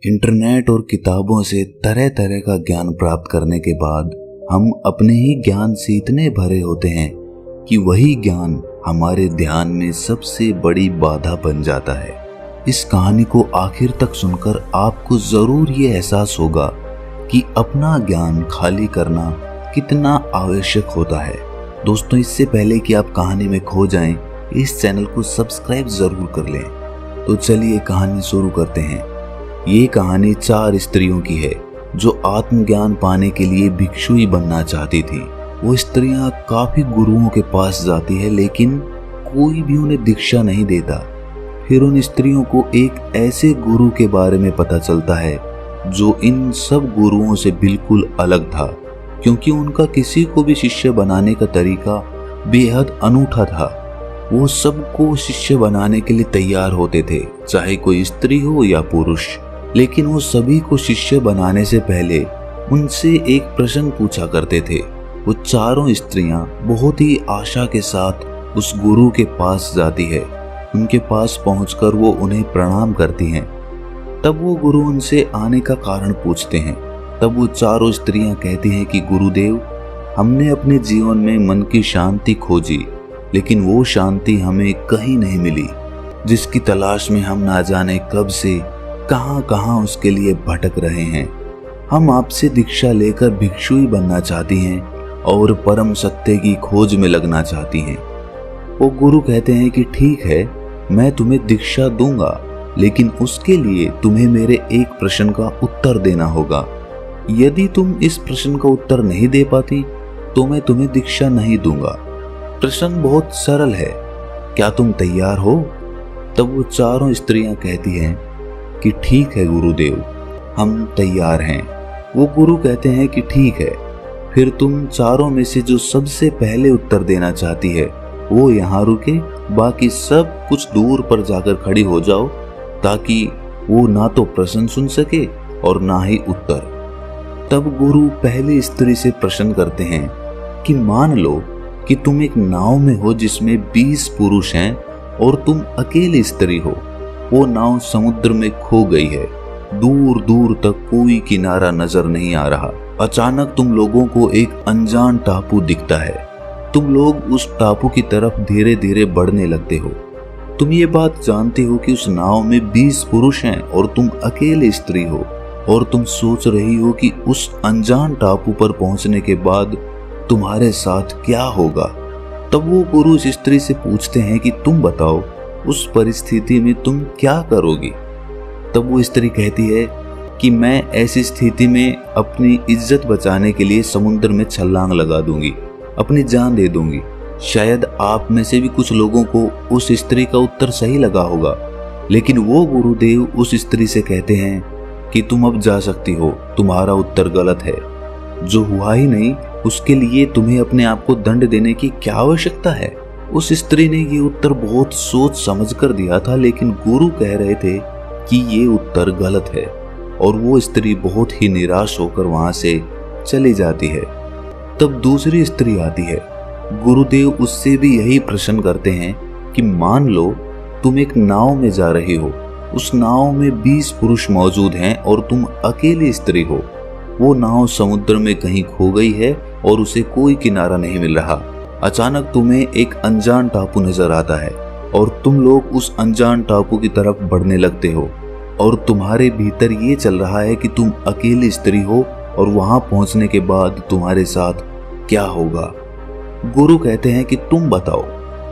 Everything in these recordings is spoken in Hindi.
इंटरनेट और किताबों से तरह तरह का ज्ञान प्राप्त करने के बाद हम अपने ही ज्ञान से इतने भरे होते हैं कि वही ज्ञान हमारे ध्यान में सबसे बड़ी बाधा बन जाता है। इस कहानी को आखिर तक सुनकर आपको जरूर ये एहसास होगा कि अपना ज्ञान खाली करना कितना आवश्यक होता है। दोस्तों, इससे पहले कि आप कहानी में खो जाएं, इस चैनल को सब्सक्राइब जरूर कर लें। तो चलिए कहानी शुरू करते हैं। ये कहानी 4 स्त्रियों की है जो आत्मज्ञान पाने के लिए भिक्षुई बनना चाहती थी। वो स्त्रियां काफी गुरुओं के पास जाती है, लेकिन कोई भी उन्हें दीक्षा नहीं देता। फिर उन स्त्रियों को एक ऐसे गुरु के बारे में पता चलता है जो इन सब गुरुओं से बिल्कुल अलग था, क्योंकि उनका किसी को भी शिष्य बनाने का तरीका बेहद अनूठा था। वो सबको शिष्य बनाने के लिए तैयार होते थे, चाहे कोई स्त्री हो या पुरुष। लेकिन वो सभी को शिष्य बनाने से पहले उनसे एक प्रश्न पूछा करते थे। वो चारों स्त्रियां बहुत ही आशा के साथ उस गुरु के पास जाती है। उनके पास पहुंचकर वो उन्हें प्रणाम करती हैं। तब वो गुरु उनसे आने का कारण पूछते हैं। तब वो चारों स्त्रियां कहती हैं कि गुरुदेव, हमने अपने जीवन में मन की शांति खोजी, लेकिन वो शांति हमें कहीं नहीं मिली, जिसकी तलाश में हम ना जाने कब से कहां कहां उसके लिए भटक रहे हैं। हम आपसे दीक्षा लेकर भिक्षुई बनना चाहती हैं और परम सत्य की खोज में लगना चाहती हैं। वो गुरु कहते हैं कि ठीक है, मैं तुम्हें दीक्षा दूंगा, लेकिन उसके लिए तुम्हें मेरे एक प्रश्न का उत्तर देना होगा। यदि तुम इस प्रश्न का उत्तर नहीं दे पाती तो मैं तुम्हें दीक्षा नहीं दूंगा। प्रश्न बहुत सरल है, क्या तुम तैयार हो? तब वो चारों स्त्रियां कहती हैं कि ठीक है गुरुदेव, हम तैयार हैं। वो गुरु कहते हैं कि ठीक है, फिर तुम चारों में से जो सबसे पहले उत्तर देना चाहती है वो यहाँ रुके, बाकी सब कुछ दूर पर जाकर खड़ी हो जाओ, ताकि वो ना तो प्रश्न सुन सके और ना ही उत्तर। तब गुरु पहली स्त्री से प्रश्न करते हैं कि मान लो कि तुम एक नाव में हो जिसमें 20 पुरुष हैं और तुम अकेली स्त्री हो। वो नाव समुद्र में खो गई है, दूर दूर तक कोई किनारा नजर नहीं आ रहा। अचानक तुम लोगों को एक अनजान टापू दिखता है। तुम लोग उस टापू की तरफ धीरे धीरे बढ़ने लगते हो। तुम ये बात जानते हो कि उस नाव में 20 पुरुष हैं और तुम अकेले स्त्री हो, और तुम सोच रही हो कि उस अनजान टापू पर पहुंचने के बाद तुम्हारे साथ क्या होगा। तब वो गुरु उस स्त्री से पूछते हैं कि तुम बताओ, उस परिस्थिति में तुम क्या करोगी? तब वो स्त्री कहती है कि मैं ऐसी स्थिति में अपनी इज्जत बचाने के लिए समुद्र में छलांग लगा दूंगी, अपनी जान दे दूंगी। शायद आप में से भी कुछ लोगों को उस स्त्री का उत्तर सही लगा होगा, लेकिन वो गुरुदेव उस स्त्री से कहते हैं कि तुम अब जा सकती हो, तुम्हारा उत्तर गलत है। जो हुआ ही नहीं उसके लिए तुम्हें अपने आप को दंड देने की क्या आवश्यकता है? उस स्त्री ने ये उत्तर बहुत सोच समझ कर दिया था, लेकिन गुरु कह रहे थे कि ये उत्तर गलत है, और वो स्त्री बहुत ही निराश होकर वहां से चली जाती है। तब दूसरी स्त्री आती है। गुरुदेव उससे भी यही प्रश्न करते हैं कि मान लो तुम एक नाव में जा रही हो, उस नाव में 20 पुरुष मौजूद हैं और तुम अकेली स्त्री हो। वो नाव समुद्र में कहीं खो गई है और उसे कोई किनारा नहीं मिल रहा। अचानक तुम्हें एक अनजान टापू नजर आता है और तुम लोग उस अनजान टापू की तरफ बढ़ने लगते हो, और तुम्हारे भीतर ये चल रहा है कि तुम अकेली स्त्री हो और वहां पहुंचने के बाद तुम्हारे साथ क्या होगा। गुरु कहते हैं कि तुम बताओ,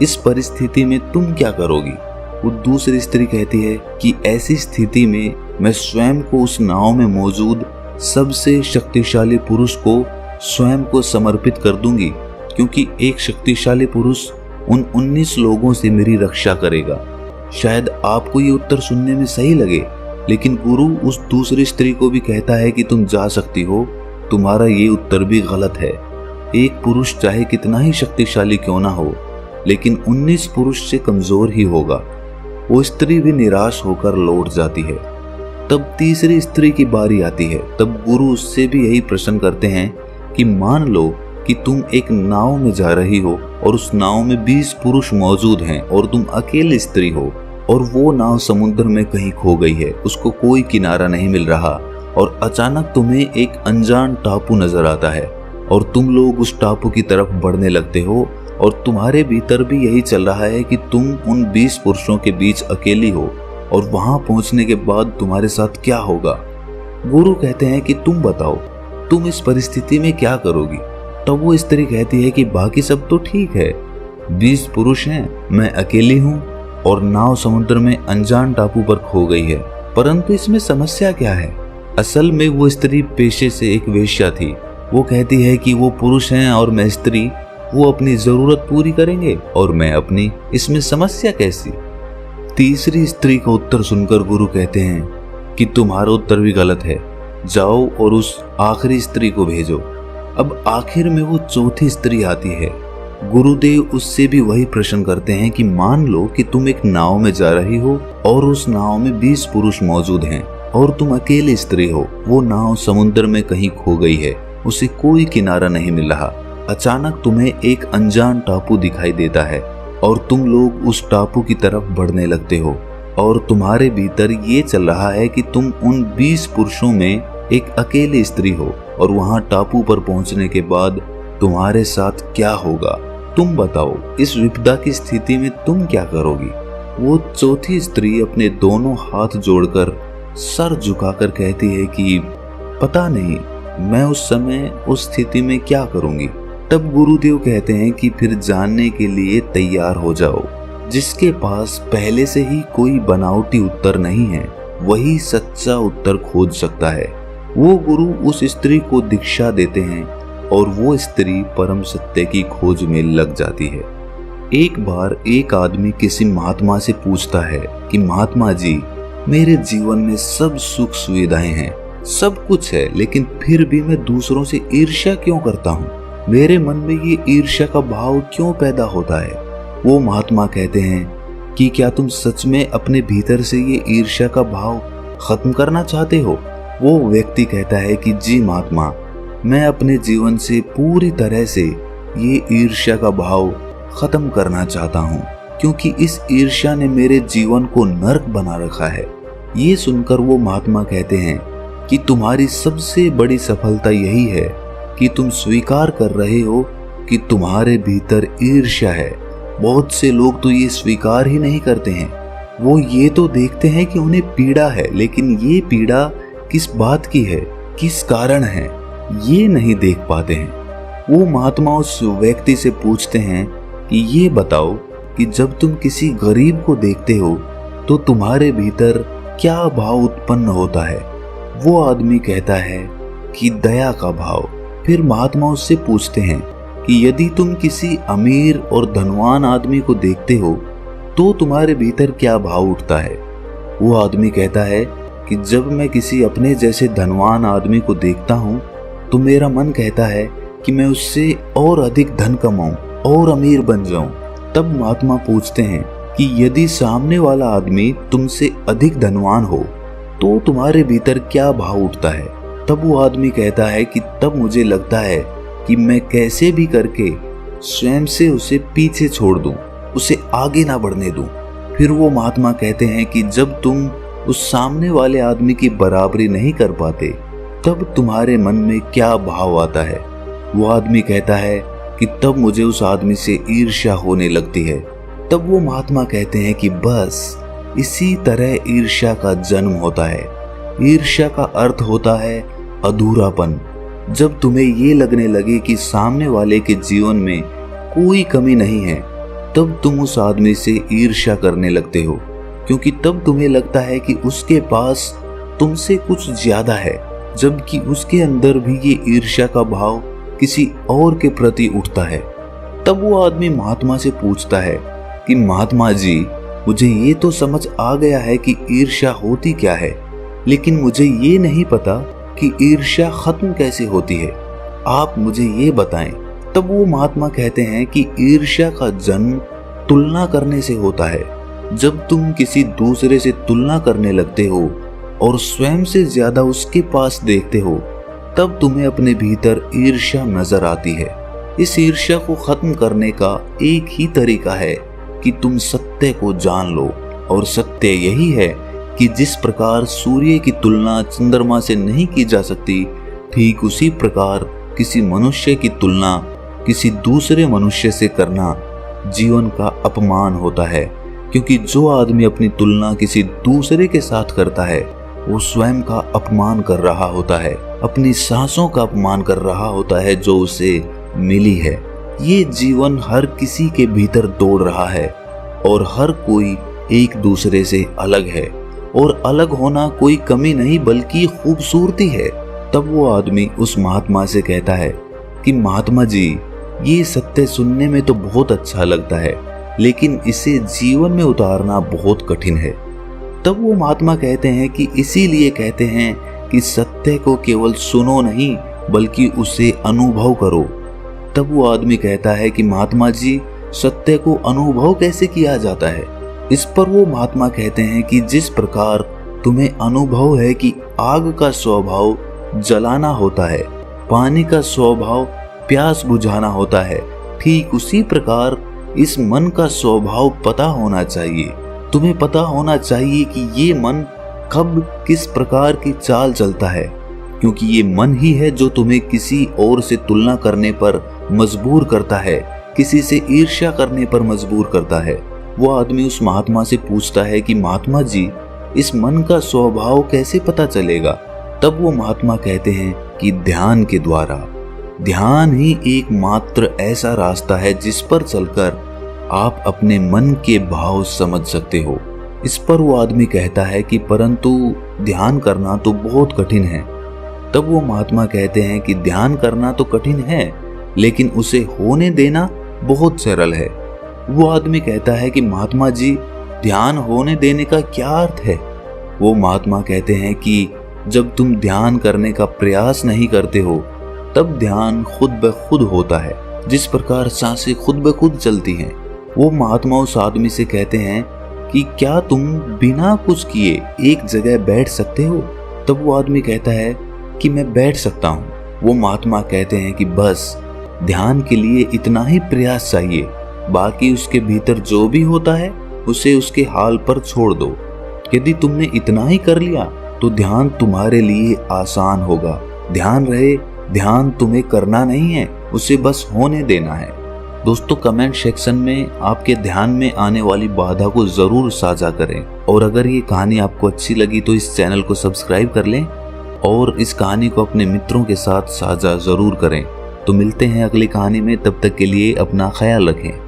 इस परिस्थिति में तुम क्या करोगी? वो दूसरी स्त्री कहती है कि ऐसी स्थिति में मैं स्वयं को उस नाव में मौजूद सबसे शक्तिशाली पुरुष को स्वयं को समर्पित कर दूंगी, क्योंकि एक शक्तिशाली पुरुष उन 19 लोगों से मेरी रक्षा करेगा। शायद आपको ये उत्तर सुनने में सही लगे, लेकिन गुरु उस दूसरी स्त्री को भी कहता है कि तुम जा सकती हो, तुम्हारा ये उत्तर भी गलत है। एक पुरुष चाहे कितना ही शक्तिशाली क्यों ना हो, लेकिन 19 पुरुष से कमजोर ही होगा। वो स्त्री भी निराश होकर लौट जाती है। तब तीसरी स्त्री की बारी आती है। तब गुरु उससे भी यही प्रश्न करते हैं कि मान लो कि तुम एक नाव में जा रही हो और उस नाव में 20 पुरुष मौजूद हैं और तुम अकेली स्त्री हो। और वो नाव समुद्र में कहीं खो गई है, उसको कोई किनारा नहीं मिल रहा और अचानक तुम्हें एक अनजान टापू नजर आता है और तुम लोग उस टापू की तरफ बढ़ने लगते हो और तुम्हारे भीतर भी यही चल रहा है कि तुम उन 20 पुरुषों के बीच अकेली हो और वहां पहुंचने के बाद तुम्हारे साथ क्या होगा। गुरु कहते हैं कि तुम बताओ, तुम इस परिस्थिति में क्या करोगी। तब वो स्त्री कहती है कि बाकी सब तो ठीक है, 20 पुरुष हैं, मैं अकेली हूँ और नाव समुद्र में अनजान टापू पर खो गई है, परंतु इसमें समस्या क्या है। असल में वो स्त्री पेशे से एक वेश्या थी। वो कहती है कि वो पुरुष हैं और मैं स्त्री, वो अपनी जरूरत पूरी करेंगे और मैं अपनी, इसमें समस्या कैसी। तीसरी स्त्री का उत्तर सुनकर गुरु कहते हैं कि तुम्हारा उत्तर भी गलत है, जाओ और उस आखिरी स्त्री को भेजो। अब आखिर में वो चौथी स्त्री आती है। गुरुदेव उससे भी वही प्रश्न करते हैं कि मान लो कि तुम एक नाव में जा रही हो और उस नाव में 20 पुरुष मौजूद हैं और तुम अकेली स्त्री हो। वो नाव समुद्र में कहीं खो गई है, उसे कोई किनारा नहीं मिल रहा। अचानक तुम्हें एक अनजान टापू दिखाई देता है और तुम लोग उस टापू की तरफ बढ़ने लगते हो और तुम्हारे भीतर ये चल रहा है कि तुम उन 20 पुरुषों में एक अकेली स्त्री हो और वहां टापू पर पहुंचने के बाद तुम्हारे साथ क्या होगा। तुम बताओ, इस विपदा की स्थिति में तुम क्या करोगी। वो चौथी स्त्री अपने दोनों हाथ जोड़कर सर झुकाकर कहती है कि पता नहीं, मैं उस समय उस स्थिति में क्या करूंगी। तब गुरुदेव कहते हैं कि फिर जानने के लिए तैयार हो जाओ। जिसके पास पहले से ही कोई बनावटी उत्तर नहीं है, वही सच्चा उत्तर खोज सकता है। वो गुरु उस स्त्री को दीक्षा देते हैं और वो स्त्री परम सत्य की खोज में लग जाती है। एक बार एक आदमी किसी महात्मा से पूछता है कि महात्मा जी, मेरे जीवन में सब सुख सुविधाएं हैं, सब कुछ है, लेकिन फिर भी मैं दूसरों से ईर्ष्या क्यों करता हूँ। मेरे मन में ये ईर्ष्या का भाव क्यों पैदा होता है। वो महात्मा कहते हैं कि क्या तुम सच में अपने भीतर से ये ईर्ष्या का भाव खत्म करना चाहते हो। वो व्यक्ति कहता है कि जी महात्मा, मैं अपने जीवन से पूरी तरह से ये ईर्ष्या का भाव खत्म करना चाहता हूँ, क्योंकि इस ईर्ष्या ने मेरे जीवन को नरक बना रखा है। ये सुनकर वो महात्मा कहते हैं कि तुम्हारी सबसे बड़ी सफलता यही है कि तुम स्वीकार कर रहे हो कि तुम्हारे भीतर ईर्ष्या है। बहुत से लोग तो ये स्वीकार ही नहीं करते हैं। वो ये तो देखते हैं कि उन्हें पीड़ा है, लेकिन ये पीड़ा किस बात की है, किस कारण है, ये नहीं देख पाते हैं। वो महात्मा उस व्यक्ति से पूछते हैं कि ये बताओ कि जब तुम किसी गरीब को देखते हो तो तुम्हारे भीतर क्या भाव उत्पन्न होता है। वो आदमी कहता है कि दया का भाव। फिर महात्मा उससे पूछते हैं कि यदि तुम किसी अमीर और धनवान आदमी को देखते हो तो तुम्हारे भीतर क्या भाव उठता है। वो आदमी कहता है कि जब मैं किसी अपने जैसे धनवान आदमी को देखता हूँ तो मेरा मन कहता है कि मैं उससे और अधिक धन कमाऊं और अमीर बन जाऊं। तब महात्मा पूछते हैं कि यदि सामने वाला आदमी तुमसे अधिक धनवान हो तो तुम्हारे भीतर क्या भाव उठता है। तब वो आदमी कहता है कि तब मुझे लगता है कि मैं कैसे भी करके स्वयं से उसे पीछे छोड़ दूं, उसे आगे ना बढ़ने दूं। फिर वो महात्मा कहते हैं कि जब तुम उस सामने वाले आदमी की बराबरी नहीं कर पाते तब तुम्हारे मन में क्या भाव आता है। वो आदमी कहता है कि तब मुझे उस आदमी से ईर्ष्या होने लगती है। तब वो महात्मा कहते हैं कि बस इसी तरह ईर्ष्या का जन्म होता है। ईर्ष्या का अर्थ होता है अधूरापन। जब तुम्हें ये लगने लगे कि सामने वाले के जीवन में कोई कमी नहीं है तब तुम उस आदमी से ईर्ष्या करने लगते हो, क्योंकि तब तुम्हें लगता है कि उसके पास तुमसे कुछ ज्यादा है, जबकि उसके अंदर भी ये ईर्ष्या का भाव किसी और के प्रति उठता है। तब वो आदमी महात्मा से पूछता है कि महात्मा जी, मुझे ये तो समझ आ गया है कि ईर्ष्या होती क्या है, लेकिन मुझे ये नहीं पता कि ईर्ष्या खत्म कैसे होती है, आप मुझे ये बताएं। तब वो महात्मा कहते हैं कि ईर्ष्या का जन्म तुलना करने से होता है। जब तुम किसी दूसरे से तुलना करने लगते हो और स्वयं से ज्यादा उसके पास देखते हो तब तुम्हें अपने भीतर ईर्ष्या नजर आती है। इस ईर्ष्या को खत्म करने का एक ही तरीका है कि तुम सत्य को जान लो और सत्य यही है कि जिस प्रकार सूर्य की तुलना चंद्रमा से नहीं की जा सकती, ठीक उसी प्रकार किसी मनुष्य की तुलना किसी दूसरे मनुष्य से करना जीवन का अपमान होता है। क्योंकि जो आदमी अपनी तुलना किसी दूसरे के साथ करता है वो स्वयं का अपमान कर रहा होता है, अपनी सांसों का अपमान कर रहा होता है जो उसे मिली है। ये जीवन हर किसी के भीतर दौड़ रहा है और हर कोई एक दूसरे से अलग है, और अलग होना कोई कमी नहीं बल्कि खूबसूरती है। तब वो आदमी उस महात्मा से कहता है कि महात्मा जी, ये सत्य सुनने में तो बहुत अच्छा लगता है, लेकिन इसे जीवन में उतारना बहुत कठिन है। तब वो महात्मा कहते हैं कि इसीलिए कहते हैं कि सत्य को केवल सुनो नहीं बल्कि उसे अनुभव करो। तब वो आदमी कहता है कि महात्मा जी, सत्य को अनुभव कैसे किया जाता है? इस पर वो महात्मा कहते हैं कि जिस प्रकार तुम्हें अनुभव है कि आग का स्वभाव जलाना होता है, पानी का स्वभाव प्यास बुझाना होता है, ठीक उसी प्रकार इस मन का स्वभाव पता होना चाहिए। तुम्हें पता होना चाहिए कि ये मन कब किस प्रकार की चाल चलता है, क्योंकि ये मन ही है जो तुम्हें किसी और से तुलना करने पर मजबूर करता है, किसी से ईर्ष्या करने पर मजबूर करता है। वो आदमी उस महात्मा से पूछता है कि महात्मा जी, इस मन का स्वभाव कैसे पता चलेगा? तब वो महात्मा कहते हैं कि ध्यान के द्वारा। ध्यान ही एकमात्र ऐसा रास्ता है जिस पर चलकर आप अपने मन के भाव समझ सकते हो। इस पर वो आदमी कहता है कि परंतु ध्यान करना तो बहुत कठिन है। तब वो महात्मा कहते हैं कि ध्यान करना तो कठिन है, लेकिन उसे होने देना बहुत सरल है। वो आदमी कहता है कि महात्मा जी, ध्यान होने देने का क्या अर्थ है? वो महात्मा कहते हैं कि जब तुम ध्यान करने का प्रयास नहीं करते हो तब ध्यान खुद ब खुद होता है, जिस प्रकार सांसें खुद ब खुद चलती हैं। वो महात्मा उस आदमी से कहते हैं कि क्या तुम बिना कुछ किए एक जगह बैठ सकते हो? तब वो आदमी कहता है कि मैं बैठ सकता हूँ। वो महात्मा कहते हैं कि बस ध्यान के लिए इतना ही प्रयास चाहिए, बाकी उसके भीतर जो भी होता है उसे उसके हाल पर छोड़ दो। यदि तुमने इतना ही कर लिया तो ध्यान तुम्हारे लिए आसान होगा। ध्यान रहे, ध्यान तुम्हें करना नहीं है, उसे बस होने देना है। दोस्तों, कमेंट सेक्शन में आपके ध्यान में आने वाली बाधा को जरूर साझा करें, और अगर ये कहानी आपको अच्छी लगी तो इस चैनल को सब्सक्राइब कर लें और इस कहानी को अपने मित्रों के साथ साझा जरूर करें। तो मिलते हैं अगली कहानी में, तब तक के लिए अपना ख्याल रखें।